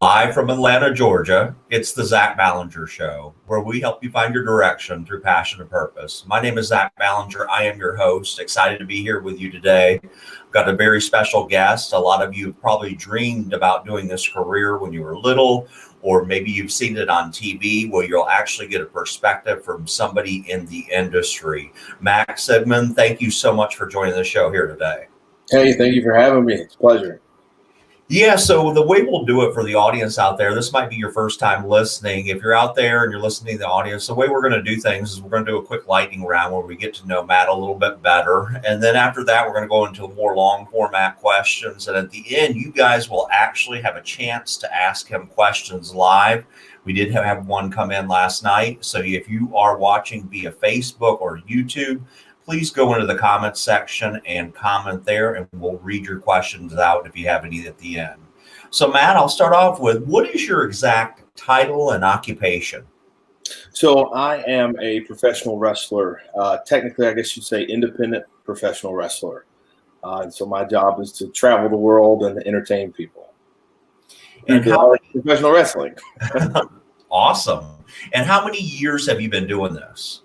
Live from Atlanta, Georgia, it's the Zach Ballinger Show, where we help you find your direction through passion and purpose. My name is Zach Ballinger. I am your host. Excited to be here with you today. I've got a very special guest. A lot of you have probably dreamed about doing this career when you were little, or maybe you've seen it on TV where you'll actually get a perspective from somebody in the industry. Max Sigmon, thank you so much for joining the show here today. Hey, thank you for having me. It's a pleasure. Yeah, so the way we'll do it for the audience out there, this might be your first time listening. If you're out there and you're listening to the audience, the way we're going to do things is we're going to do a quick lightning round where we get to know Matt a little bit better. And then after that, we're going to go into more long format questions. And at the end, you guys will actually have a chance to ask him questions live. We did have one come in last night. So if you are watching via Facebook or YouTube, please go into the comments section and comment there, and we'll read your questions out if you have any at the end. So, Matt, I'll start off with, what is your exact title and occupation? So I am a professional wrestler. Technically, I guess you'd say independent professional wrestler. And so my job is to travel the world and entertain people. And how professional wrestling. Awesome. And how many years have you been doing this?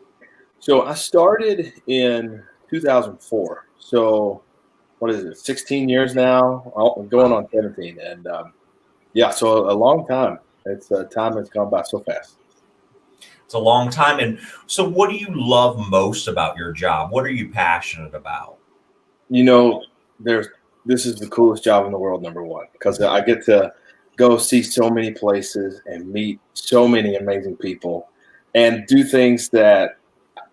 So I started in 2004. So what is it, 16 years now? I'm going on 17. And so a long time. It's time has gone by so fast. It's a long time. And so what do you love most about your job? What are you passionate about? You know, this is the coolest job in the world, number one, because I get to go see so many places and meet so many amazing people and do things that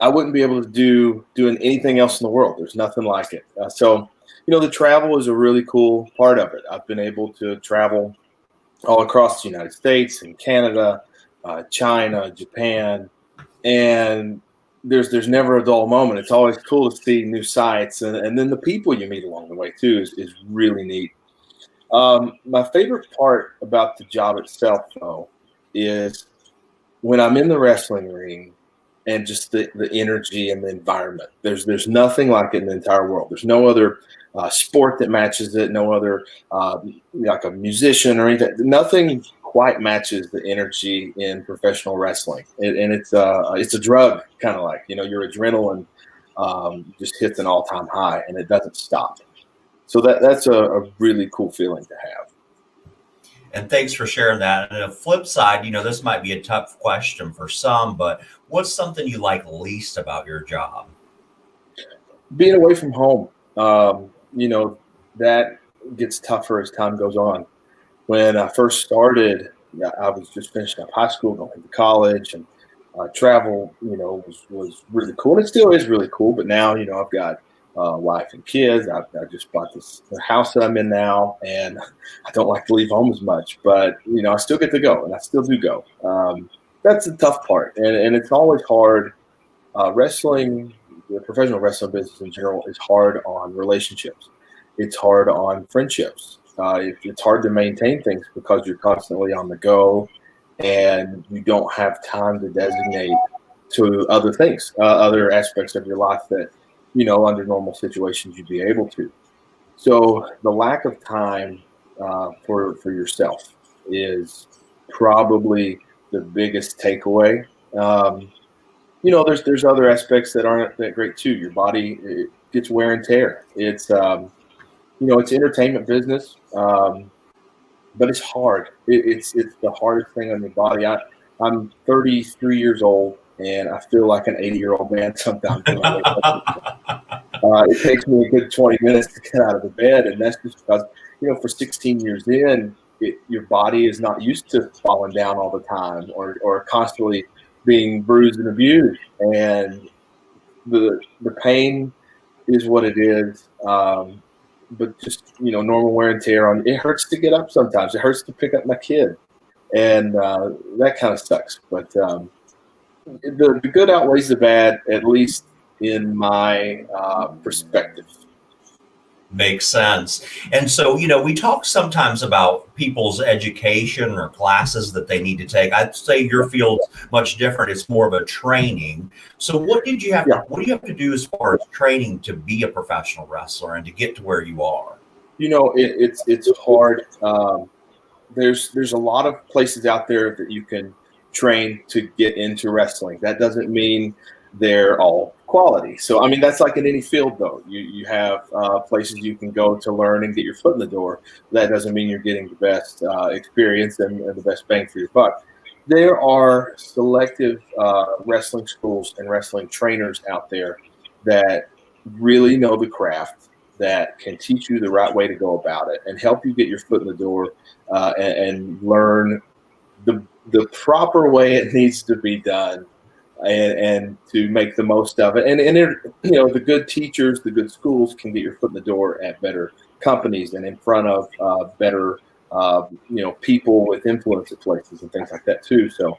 I wouldn't be able to do doing anything else in the world. There's nothing like it. So the travel is a really cool part of it. I've been able to travel all across the United States and Canada, China, Japan, and there's never a dull moment. It's always cool to see new sights, and then the people you meet along the way too is really neat. My favorite part about the job itself, though, is when I'm in the wrestling ring and just the energy and the environment. There's nothing like it in the entire world. There's no other sport that matches it, no other like a musician or anything. Nothing quite matches the energy in professional wrestling. And it's a drug, kind of like, your adrenaline just hits an all-time high and it doesn't stop. So that's a really cool feeling to have. And thanks for sharing that. And the flip side, this might be a tough question for some, but what's something you like least about your job? Being away from home. That gets tougher as time goes on. When I first started, I was just finishing up high school, going to college, and travel, was really cool. And it still is really cool. But now, I've got wife and kids. I just bought the house that I'm in now, and I don't like to leave home as much, but I still get to go, and I still do go. That's the tough part, and it's always hard. Wrestling, the professional wrestling business in general, is hard on relationships. It's hard on friendships. It's hard to maintain things because you're constantly on the go, and you don't have time to designate to other things, other aspects of your life that under normal situations you'd be able to. So the lack of time for yourself is probably the biggest takeaway. There's other aspects that aren't that great too. Your body, it gets wear and tear. It's it's entertainment business, but it's hard. It's the hardest thing on your body. I'm 33 years old, and I feel like an 80-year-old man sometimes. It takes me a good 20 minutes to get out of the bed, and that's just because, for 16 years in, your body is not used to falling down all the time or constantly being bruised and abused. And the pain is what it is. But just, normal wear and tear on it hurts to get up sometimes. It hurts to pick up my kid. And that kind of sucks. But the good outweighs the bad, at least in my perspective. Makes sense. And so, we talk sometimes about people's education or classes that they need to take. I'd say your field's much different. It's more of a training. So what do you have to do as far as training to be a professional wrestler and to get to where you are? It's hard. there's a lot of places out there that you can train to get into wrestling. That doesn't mean they're all quality. So I mean, that's like in any field, though. You have places you can go to learn and get your foot in the door. That doesn't mean you're getting the best experience and the best bang for your buck. There are selective wrestling schools and wrestling trainers out there that really know the craft, that can teach you the right way to go about it and help you get your foot in the door and learn the proper way it needs to be done, and to make the most of it. And the good teachers, the good schools can get your foot in the door at better companies and in front of better people with influence at places and things like that too. So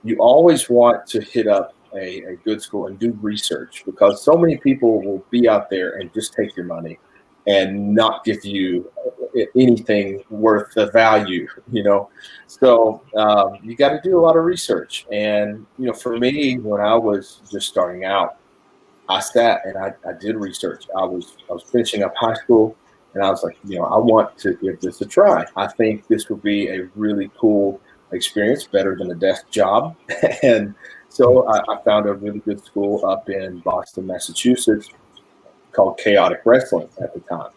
you always want to hit up a good school and do research, because so many people will be out there and just take your money and not give you anything worth the value, So you got to do a lot of research. And, for me, when I was just starting out, I sat and I did research. I was finishing up high school, and I was like, I want to give this a try. I think this would be a really cool experience, better than a desk job. And so I found a really good school up in Boston, Massachusetts, called Chaotic Wrestling at the time.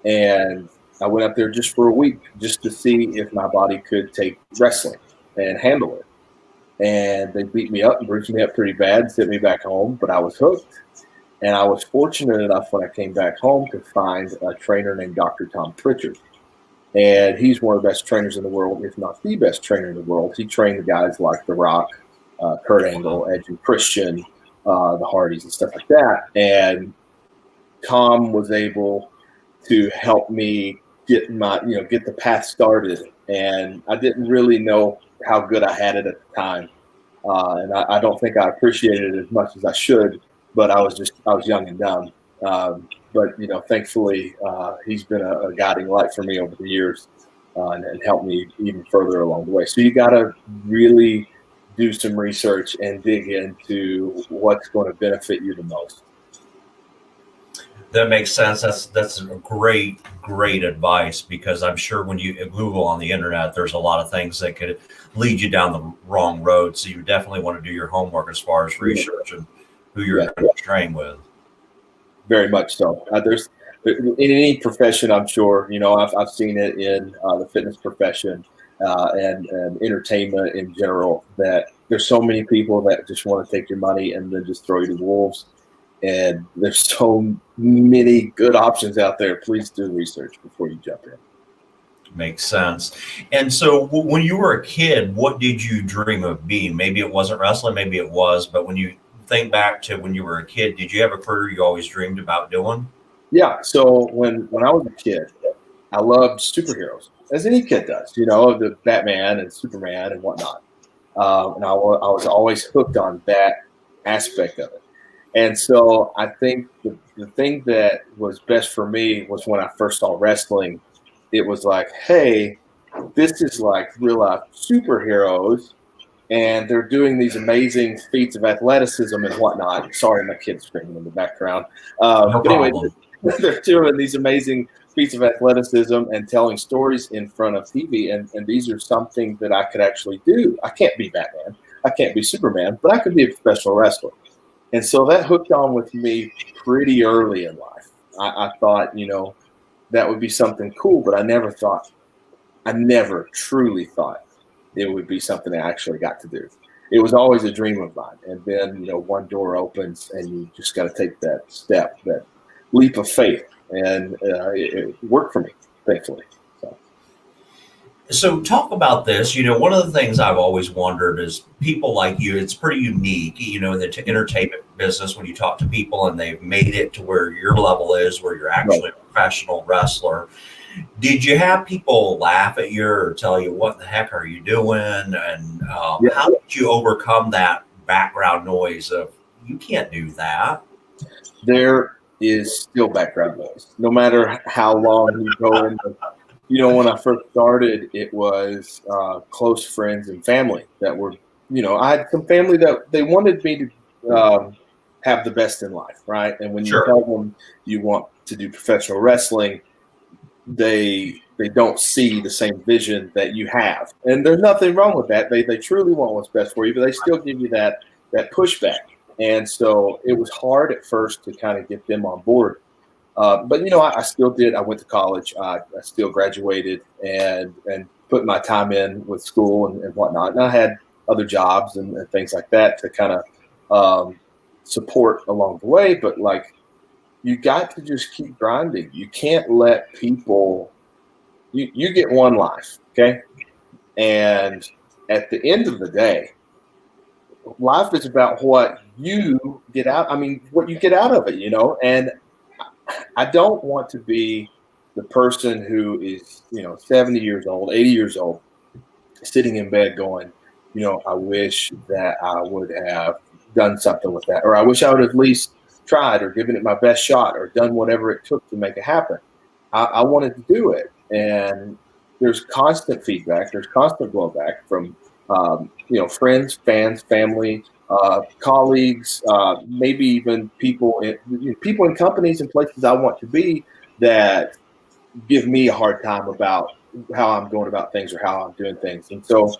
And I went up there just for a week just to see if my body could take wrestling and handle it. And they beat me up and bruised me up pretty bad, sent me back home, but I was hooked. And I was fortunate enough when I came back home to find a trainer named Dr. Tom Pritchard. And he's one of the best trainers in the world, if not the best trainer in the world. He trained the guys like The Rock, Kurt Angle, Edge and Christian, the Hardys and stuff like that. And Tom was able to help me get the path started. And I didn't really know how good I had it at the time. And I don't think I appreciated it as much as I should, but I was young and dumb. But thankfully, he's been a guiding light for me over the years, and helped me even further along the way. So you got to really do some research and dig into what's going to benefit you the most. That makes sense. That's great advice, because I'm sure when you Google on the internet, there's a lot of things that could lead you down the wrong road. So you definitely want to do your homework as far as research and who you're going to train with. Very much so. There's in any profession, I'm sure, I've seen it in the fitness profession and entertainment in general, that there's so many people that just want to take your money and then just throw you to the wolves. And there's so many good options out there. Please do research before you jump in. Makes sense. And so when you were a kid, what did you dream of being? Maybe it wasn't wrestling, maybe it was, but when you think back to when you were a kid, did you have a career you always dreamed about doing? Yeah. So when I was a kid, I loved superheroes, as any kid does, the Batman and Superman and whatnot. And I was always hooked on that aspect of it. And so I think the thing that was best for me was when I first saw wrestling. It was like, hey, this is like real life superheroes, and they're doing these amazing feats of athleticism and whatnot. Sorry, my kid's screaming in the background. But anyway, they're doing these amazing feats of athleticism and telling stories in front of TV. And these are something that I could actually do. I can't be Batman. I can't be Superman, but I could be a professional wrestler. And so that hooked on with me pretty early in life. I thought, that would be something cool, but I never truly thought it would be something I actually got to do. It was always a dream of mine. And then, one door opens and you just got to take that step, that leap of faith. And it worked for me, thankfully. So talk about this. One of the things I've always wondered is people like you, it's pretty unique, in the entertainment business when you talk to people and they've made it to where your level is, where you're actually a professional wrestler. Did you have people laugh at you or tell you, what the heck are you doing? And how did you overcome that background noise of, you can't do that? There is still background noise, no matter how long you go into. When I first started, it was close friends and family that were, I had some family that they wanted me to have the best in life, right? And when you tell them you want to do professional wrestling, they don't see the same vision that you have. And there's nothing wrong with that. They truly want what's best for you, but they still give you that pushback. And so it was hard at first to kind of get them on board. But I still did. I went to college. I still graduated and put my time in with school and whatnot. And I had other jobs and things like that to kind of support along the way. But like, you got to just keep grinding. You can't let people. You get one life, okay? And at the end of the day, life is about what you get out. I mean, what you get out of it, And I don't want to be the person who is, 70 years old, 80 years old, sitting in bed going, I wish that I would have done something with that, or I wish I would have at least tried or given it my best shot or done whatever it took to make it happen. I wanted to do it. And there's constant feedback. There's constant blowback from, friends, fans, family, colleagues, maybe even people in companies and places I want to be that give me a hard time about how I'm going about things or how I'm doing things. And so,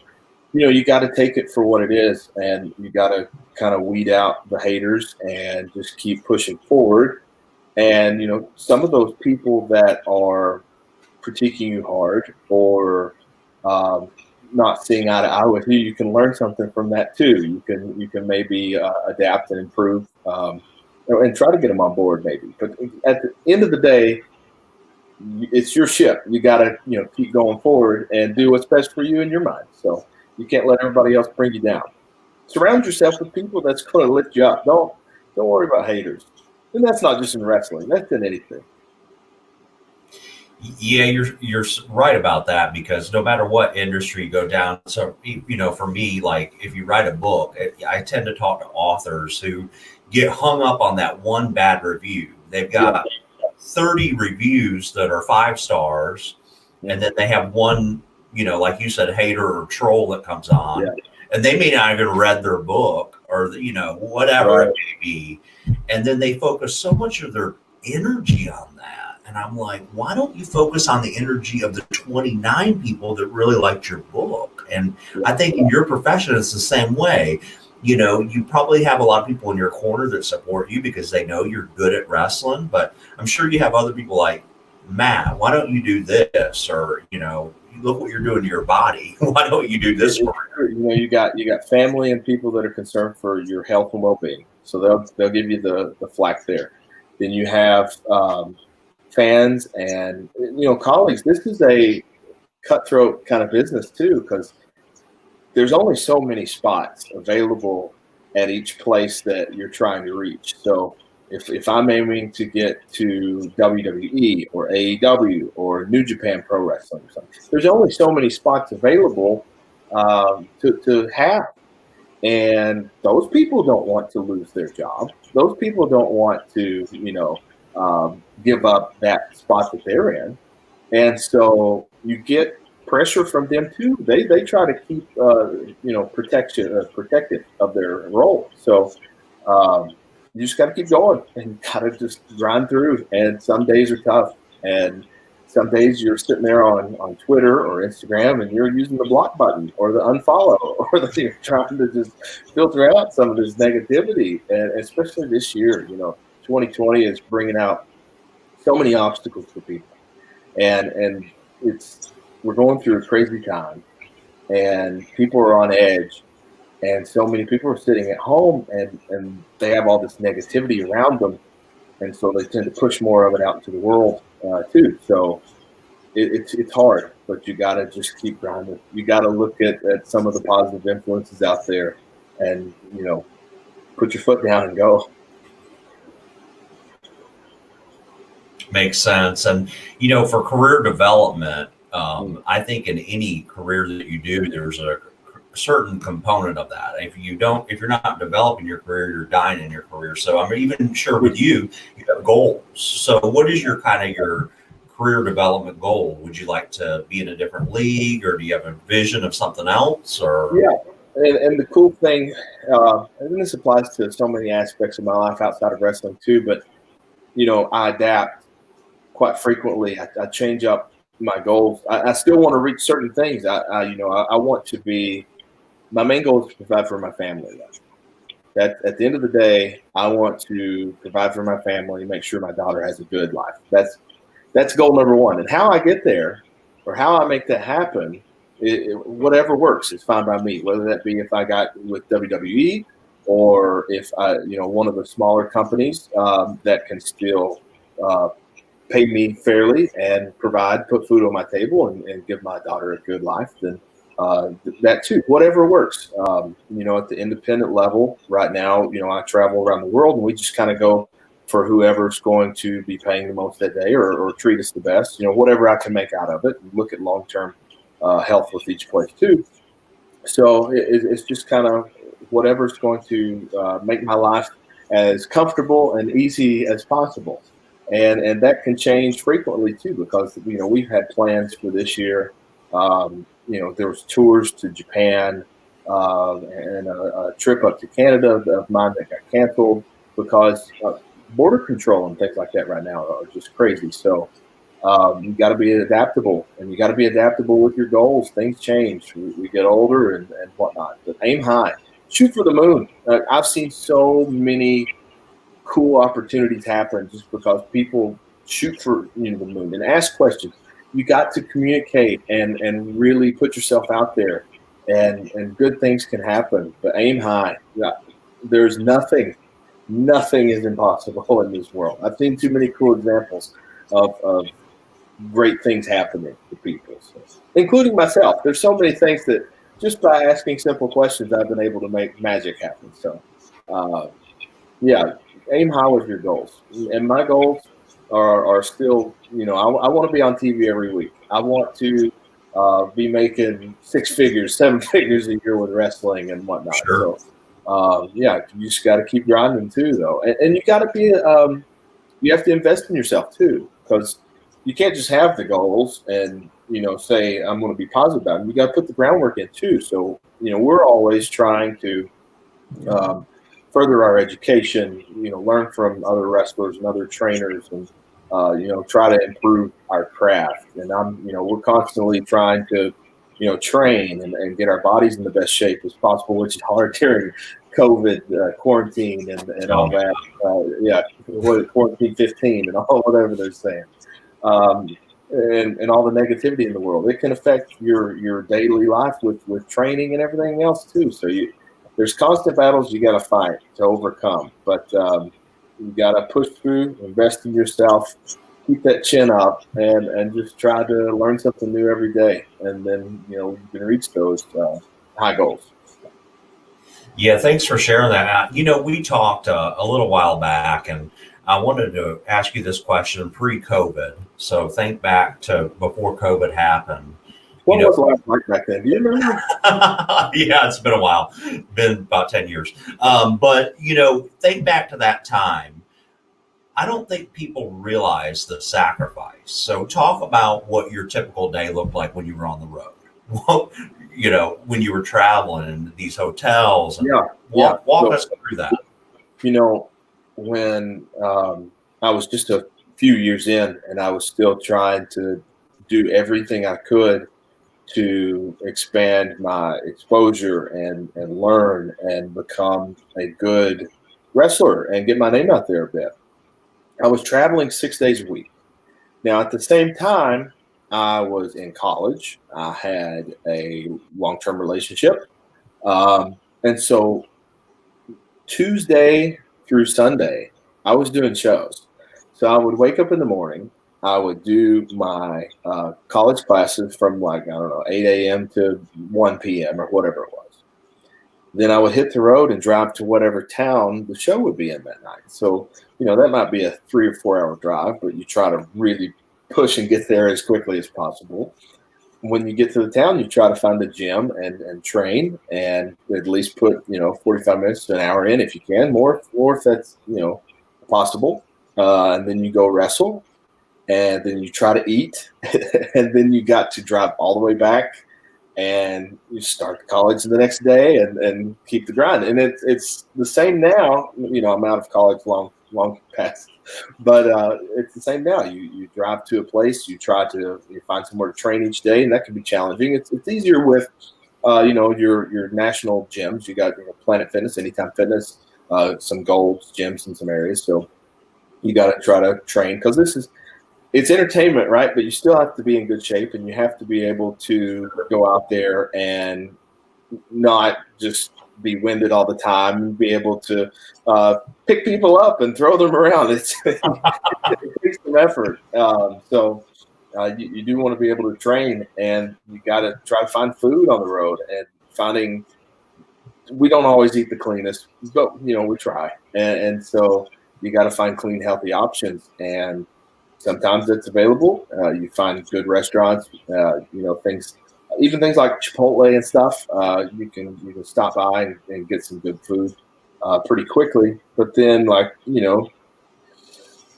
you got to take it for what it is, and you got to kind of weed out the haters and just keep pushing forward. And, some of those people that are critiquing you hard or not seeing eye to eye with you, you can learn something from that too. You can maybe adapt and improve, and try to get them on board maybe. But at the end of the day, it's your ship. You got to keep going forward and do what's best for you in your mind. So you can't let everybody else bring you down. Surround yourself with people that's going to lift you up. Don't worry about haters. And that's not just in wrestling. That's in anything. Yeah, you're right about that, because no matter what industry you go down, so for me, like if you write a book, I tend to talk to authors who get hung up on that one bad review. They've got 30 reviews that are 5 stars, and then they have one, like you said, hater or troll that comes on, and they may not even read their book or whatever it may be, and then they focus so much of their energy on that. And I'm like, why don't you focus on the energy of the 29 people that really liked your book? And I think in your profession, it's the same way. You probably have a lot of people in your corner that support you because they know you're good at wrestling, but I'm sure you have other people like, Matt, why don't you do this? Or, look what you're doing to your body. Why don't you do this? You got family and people that are concerned for your health and well-being. So they'll give you the flack there. Then you have fans and colleagues. This is a cutthroat kind of business too, because there's only so many spots available at each place that you're trying to reach. So if I'm aiming to get to WWE or AEW or New Japan Pro Wrestling or something, there's only so many spots available to have. And those people don't want to lose their job. Those people don't want to, give up that spot that they're in. And so you get pressure from them too. They try to keep, protective of their role. So you just got to keep going and got to just grind through. And some days are tough. And some days you're sitting there on Twitter or Instagram and you're using the block button or the unfollow, or you're trying to just filter out some of this negativity. And especially this year, 2020 is bringing out so many obstacles for people. And we're going through a crazy time and people are on edge. And so many people are sitting at home and they have all this negativity around them. And so they tend to push more of it out into the world too. So it's hard, but you got to just keep grinding. You got to look at some of the positive influences out there and, put your foot down and go. Makes sense. And, for career development, I think in any career that you do, there's a certain component of that. If you're not developing your career, you're dying in your career. So I'm even sure with you have goals. So what is your career development goal? Would you like to be in a different league, or do you have a vision of something else? Or and the cool thing, and this applies to so many aspects of my life outside of wrestling too, but I adapt quite frequently I change up my goals. I still want to reach certain things. I want to be. My main goal is to provide for my family. That at the end of the day, I want to provide for my family, make sure my daughter has a good life. That's goal number one. And how I get there, or how I make that happen, whatever works is fine by me. Whether that be if I got with WWE, or if I, one of the smaller companies that can still pay me fairly and put food on my table and give my daughter a good life, then that too, whatever works. At the independent level right now, I travel around the world and we just kind of go for whoever's going to be paying the most that day, or treat us the best, whatever I can make out of it, and look at long-term health with each place too. So it's just kind of whatever's going to make my life as comfortable and easy as possible. And that can change frequently too, because we've had plans for this year. There was tours to Japan, and a trip up to Canada of mine that got canceled because border control and things like that right now are just crazy. So you got to be adaptable, and you got to be adaptable with your goals. Things change. We get older and whatnot. But aim high, shoot for the moon. I've seen so many cool opportunities happen just because people shoot for the moon and ask questions. You got to communicate and really put yourself out there, and good things can happen. But aim high. There's nothing is impossible in this world. I've seen too many cool examples of great things happening to people, including myself. There's so many things that just by asking simple questions, I've been able to make magic happen. So, yeah, aim high with your goals. And my goals are still, I want to be on TV every week. I want to be making 6 figures, 7 figures a year with wrestling and whatnot. Sure. So, you just got to keep grinding too, though. And you got to be, you have to invest in yourself too, because you can't just have the goals and, say, I'm going to be positive about them. You got to put the groundwork in too. So, we're always trying to further our education, learn from other wrestlers and other trainers, and, try to improve our craft. And we're constantly trying to, train and get our bodies in the best shape as possible, which is hard during COVID quarantine and all that. Quarantine 15 and all whatever they're saying. And all the negativity in the world. It can affect your daily life with training and everything else too. So there's constant battles you got to fight to overcome, but you got to push through, invest in yourself, keep that chin up, and just try to learn something new every day, and then you can reach those high goals. Yeah, thanks for sharing that. We talked a little while back, and I wanted to ask you this question pre-COVID. So think back to before COVID happened. What was life like back then? Do you remember? Yeah, it's been a while. Been about 10 years. But think back to that time. I don't think people realize the sacrifice. So talk about what your typical day looked like when you were on the road. When you were traveling in these hotels. And walk us through that. When I was just a few years in, and I was still trying to do everything I could to expand my exposure and learn and become a good wrestler and get my name out there a bit. I was traveling 6 days a week. Now, at the same time, I was in college. I had a long-term relationship. And so Tuesday through Sunday, I was doing shows. So I would wake up in the morning. I would do my college classes from 8 a.m. to 1 p.m. or whatever it was. Then I would hit the road and drive to whatever town the show would be in that night. So, that might be a 3 or 4 hour drive, but you try to really push and get there as quickly as possible. When you get to the town, you try to find a gym and train, and at least put 45 minutes to an hour in if you can, more if that's possible. And then you go wrestle, and then you try to eat, and then you got to drive all the way back, and you start college the next day and keep the grind. And it's the same now. I'm out of college long past. But it's the same now. You drive to a place, you try to find somewhere to train each day, and that can be challenging. It's easier with your national gyms. You got Planet Fitness, Anytime Fitness, some Gold's gyms in some areas. So you got to try to train because it's entertainment, right? But you still have to be in good shape, and you have to be able to go out there and not just be winded all the time, and be able to pick people up and throw them around. It takes some effort. You do want to be able to train, and you got to try to find food on the road and finding. We don't always eat the cleanest, but we try, and so you got to find clean, healthy options, and sometimes it's available. You find good restaurants, things, even things like Chipotle and stuff. You can stop by and get some good food pretty quickly. But then,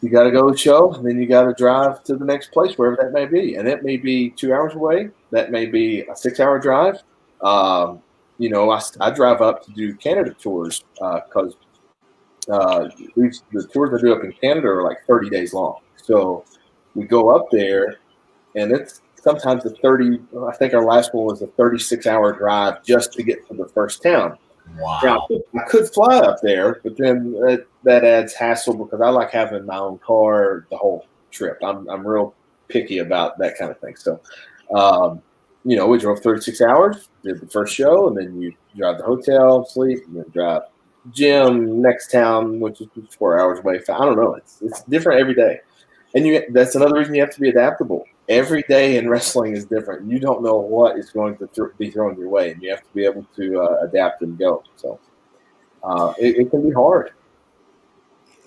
you got to go to the show, and then you got to drive to the next place, wherever that may be. And it may be 2 hours away. That may be a 6-hour drive. I drive up to do Canada tours because the tours I do up in Canada are like 30 days long. So we go up there, and it's sometimes I think our last one was a 36-hour drive just to get to the first town. Wow. Now, I could fly up there, but then that adds hassle because I like having my own car the whole trip. I'm real picky about that kind of thing. So, we drove 36 hours, did the first show, and then you drive the hotel, sleep, and then drive gym, next town, which is 4 hours away. I don't know. It's different every day. And that's another reason you have to be adaptable. Every day in wrestling is different. You don't know what is going to be thrown your way, and you have to be able to adapt and go. So it can be hard.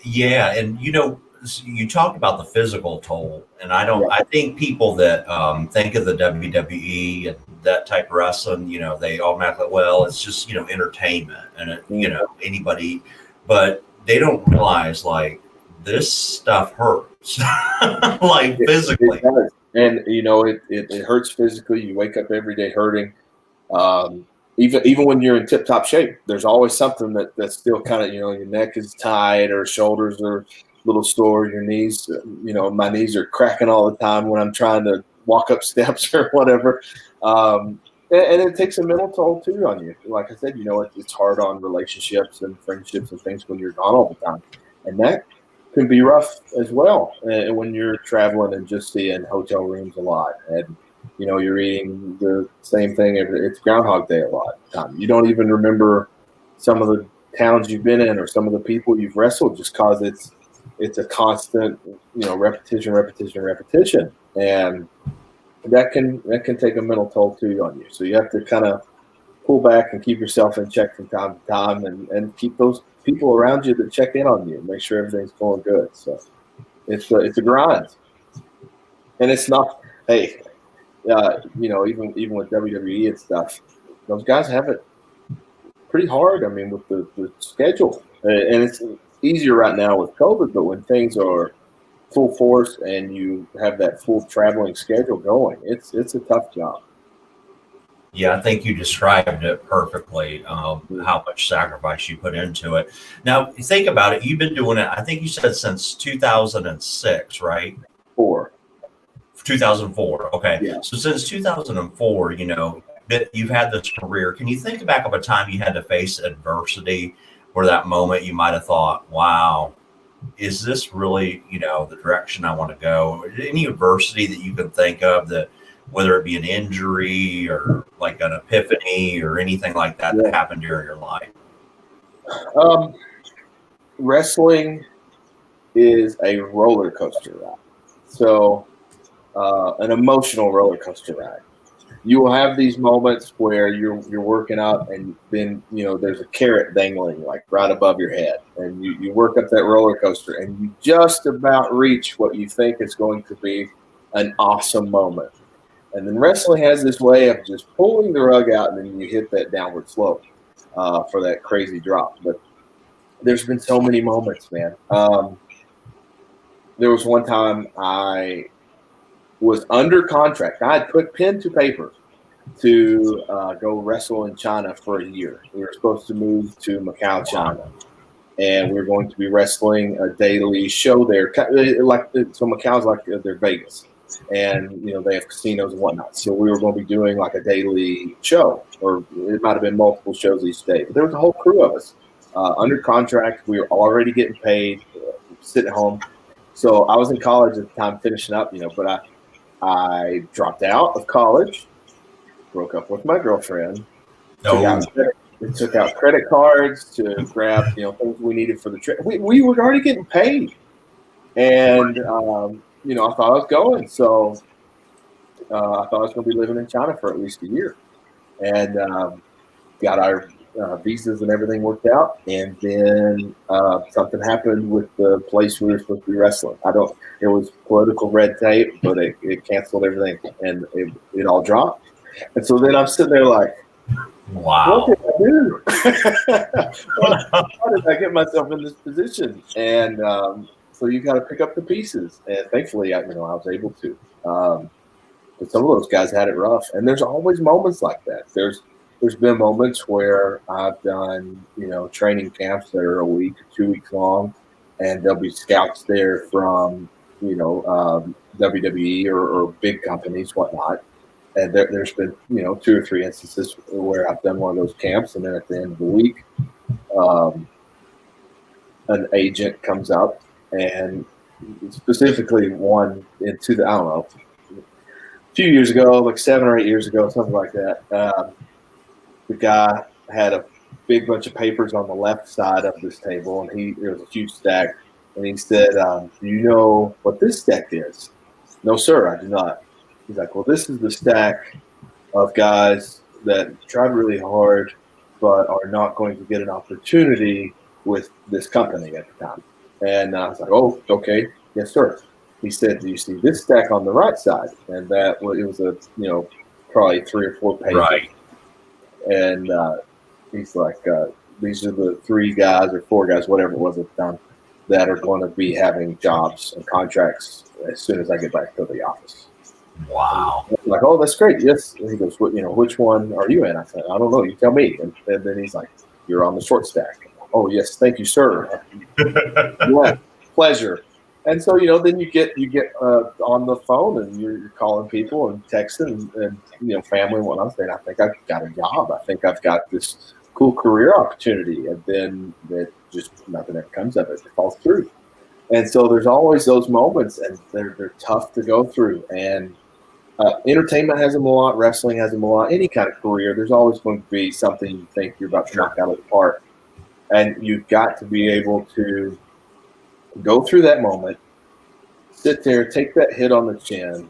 Yeah, and you talked about the physical toll, and I think people that think of the WWE and that type of wrestling, they automatically, well, it's just entertainment, and anybody, but they don't realize like this stuff hurts, like physically. It does. And it hurts physically. You wake up every day hurting. Even when you're in tip-top shape, there's always something that's still kind of, your neck is tight, or shoulders are a little sore, your knees, my knees are cracking all the time when I'm trying to walk up steps or whatever. And it takes a mental toll too on you. Like I said, it's hard on relationships and friendships and things when you're gone all the time. And that can be rough as well. And when you're traveling and just seeing hotel rooms a lot, and you're eating the same thing it's Groundhog Day a lot of the time. You don't even remember some of the towns you've been in or some of the people you've wrestled, just because it's a constant repetition, and that can take a mental toll too on you. So you have to kind of pull back and keep yourself in check from time to time, and keep those people around you that check in on you, make sure everything's going good. So it's a grind, and it's not. Hey, even with WWE and stuff, those guys have it pretty hard. I mean, with the schedule, and it's easier right now with COVID. But when things are full force and you have that full traveling schedule going, it's a tough job. Yeah, I think you described it perfectly, how much sacrifice you put into it. Now, think about it. You've been doing it, I think you said since 2006, right? 2004. Okay. Yeah. So since 2004, you've had this career. Can you think back of a time you had to face adversity where that moment you might have thought, wow, is this really, the direction I want to go? Any adversity that you can think of, that whether it be an injury or like an epiphany or anything like that that happened during your life? Wrestling is a roller coaster ride. So an emotional roller coaster ride. You will have these moments where you're working up, and then there's a carrot dangling like right above your head, and you work up that roller coaster, and you just about reach what you think is going to be an awesome moment. And then wrestling has this way of just pulling the rug out, and then you hit that downward slope for that crazy drop. But there's been so many moments, man. There was one time I was under contract. I had put pen to paper to go wrestle in China for a year. We were supposed to move to Macau, China. and we're going to be wrestling a daily show there. Like so, Macau's like their Vegas, and they have casinos and whatnot. So we were going to be doing like a daily show, or it might have been multiple shows each day. But there was a whole crew of us under contract. We were already getting paid, sitting at home. So I was in college at the time, finishing up, but I dropped out of college, broke up with my girlfriend, took out credit cards to grab, things we needed for the trip. We were already getting paid, and I thought I was going. So I thought I was going to be living in China for at least a year, and got our visas and everything worked out. And then something happened with the place we were supposed to be wrestling. It was political red tape, but it canceled everything, and it all dropped. And so then I'm sitting there like, wow, what did I do? How did I get myself in this position? And so you got to pick up the pieces. And thankfully, I was able to. But some of those guys had it rough. And there's always moments like that. There's been moments where I've done, training camps that are a week or 2 weeks long, and there'll be scouts there from, WWE or big companies, whatnot. And there's been, 2 or 3 instances where I've done one of those camps, and then at the end of the week, an agent comes up, and specifically one I don't know, a few years ago, like 7 or 8 years ago, something like that. The guy had a big bunch of papers on the left side of this table, and there was a huge stack, and he said, "Do you know what this stack is?" "No, sir, I do not." He's like, "Well, this is the stack of guys that tried really hard but are not going to get an opportunity with this company at the time." And I was like, "Oh, okay, yes, sir." He said, "Do you see this stack on the right side?" And it was a probably 3 or 4 pages. Right. And he's like, "These are the 3 guys or 4 guys, whatever it was at the time, that are going to be having jobs and contracts as soon as I get back to the office." Wow. I'm like, "Oh, that's great. Yes." And he goes, "Which one are you in?" I said, "I don't know. You tell me." And then he's like, "You're on the short stack." "Oh, yes. Thank you, sir." "Yeah, pleasure." And so, then you get on the phone, and you're calling people and texting and family and whatnot, saying, "I think I've got a job. I think I've got this cool career opportunity." And then just nothing ever comes of it. It falls through. And so there's always those moments, and they're tough to go through. And entertainment has them a lot. Wrestling has them a lot. Any kind of career, there's always going to be something you think you're about to knock out of the park. And you've got to be able to go through that moment, sit there, take that hit on the chin,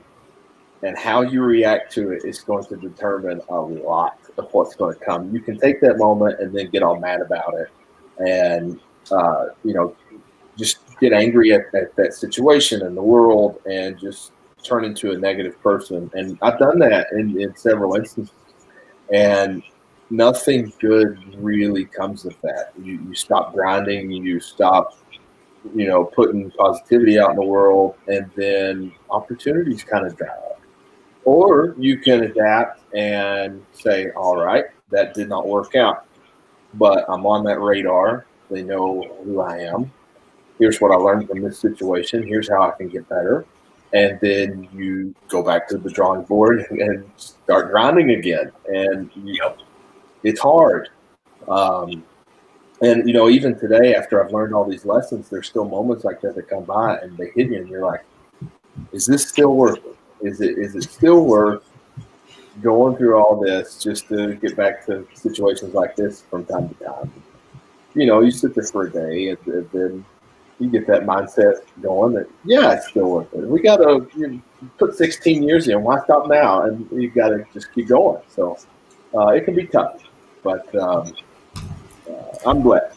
and how you react to it is going to determine a lot of what's going to come. You can take that moment and then get all mad about it, and just get angry at that situation and the world, and just turn into a negative person. And I've done that in several instances, and nothing good really comes of that. You stop grinding, you stop putting positivity out in the world, and then opportunities kind of dry up. Or you can adapt and say, "All right, that did not work out, but I'm on that radar. They know who I am. Here's what I learned from this situation. Here's how I can get better." And then you go back to the drawing board and start grinding again. And it's hard. And even today, after I've learned all these lessons, there's still moments like that come by, and they hit you, and you're like, "Is this still worth it? Is it still worth going through all this just to get back to situations like this from time to time?" You sit there for a day, and then you get that mindset going that, yeah, it's still worth it. We got to put 16 years in. Why stop now? And you got to just keep going. So it can be tough, but I'm glad.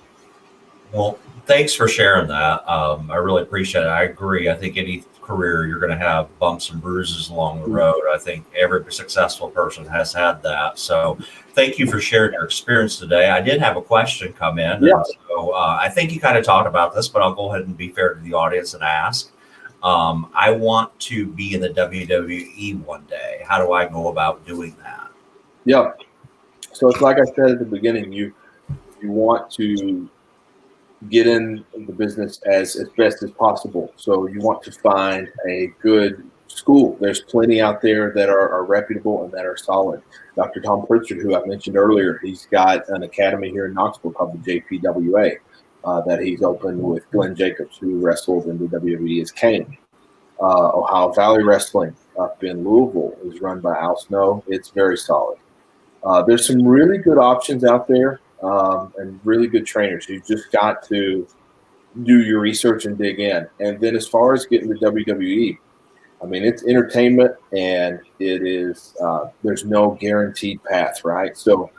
Well, thanks for sharing that. I really appreciate it. I agree. I think any career, you're going to have bumps and bruises along the road. I think every successful person has had that. So thank you for sharing your experience today. I did have a question come in. Yeah. And so I think you kind of talked about this, but I'll go ahead and be fair to the audience and ask. I want to be in the WWE one day. How do I go about doing that? Yeah. So it's like I said at the beginning, you want to get in the business as best as possible. So you want to find a good school. There's plenty out there that are reputable and that are solid. Dr. Tom Pritchard, who I mentioned earlier, he's got an academy here in Knoxville called the JPWA that he's opened with Glenn Jacobs, who wrestled in the WWE as Kane. Ohio Valley Wrestling up in Louisville is run by Al Snow. It's very solid. There's some really good options out there and really good trainers. You just got to do your research and dig in. And then as far as getting to WWE, I mean, it's entertainment and it is, there's no guaranteed path, right? So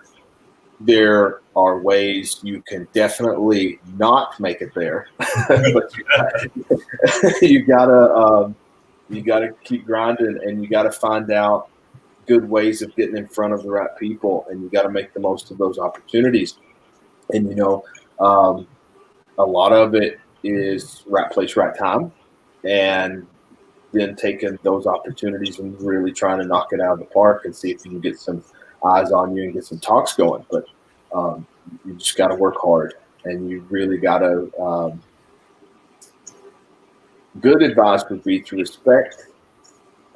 there are ways you can definitely not make it there, but you gotta keep grinding and you gotta find out good ways of getting in front of the right people, and you got to make the most of those opportunities. And a lot of it is right place, right time, and then taking those opportunities and really trying to knock it out of the park and see if you can get some eyes on you and get some talks going. But you just got to work hard, and you really got to. Good advice would be to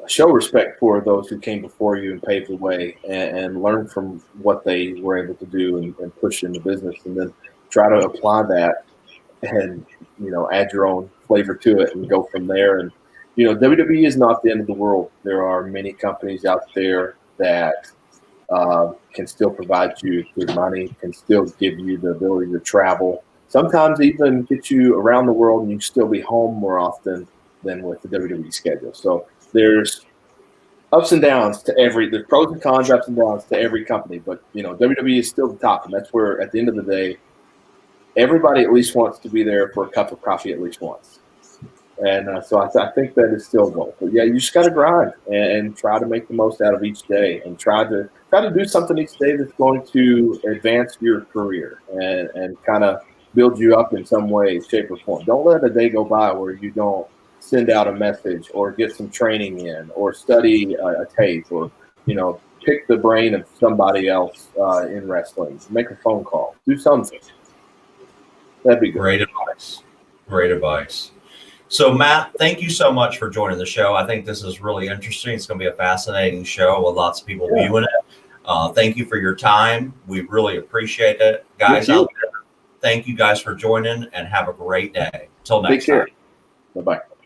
show respect for those who came before you and paved the way, and learn from what they were able to do and push in the business, and then try to apply that and add your own flavor to it and go from there. And WWE is not the end of the world. There are many companies out there that can still provide you good money, can still give you the ability to travel, sometimes even get you around the world, and you still be home more often than with the WWE schedule. So there's ups and downs to there's pros and cons, ups and downs to every company, but WWE is still the top, and that's where at the end of the day, everybody at least wants to be there for a cup of coffee at least once. And so I think that is still a goal. But yeah, you just got to grind and try to make the most out of each day, and try to do something each day that's going to advance your career and kind of build you up in some way, shape, or form. Don't let a day go by where you don't send out a message or get some training in or study a tape or, pick the brain of somebody else in wrestling. Make a phone call. Do something. That'd be good. Great advice. Great advice. So, Matt, thank you so much for joining the show. I think this is really interesting. It's going to be a fascinating show with lots of people viewing it. Thank you for your time. We really appreciate it. Guys out there, thank you guys for joining, and have a great day. Till next time. Take care. Bye-bye.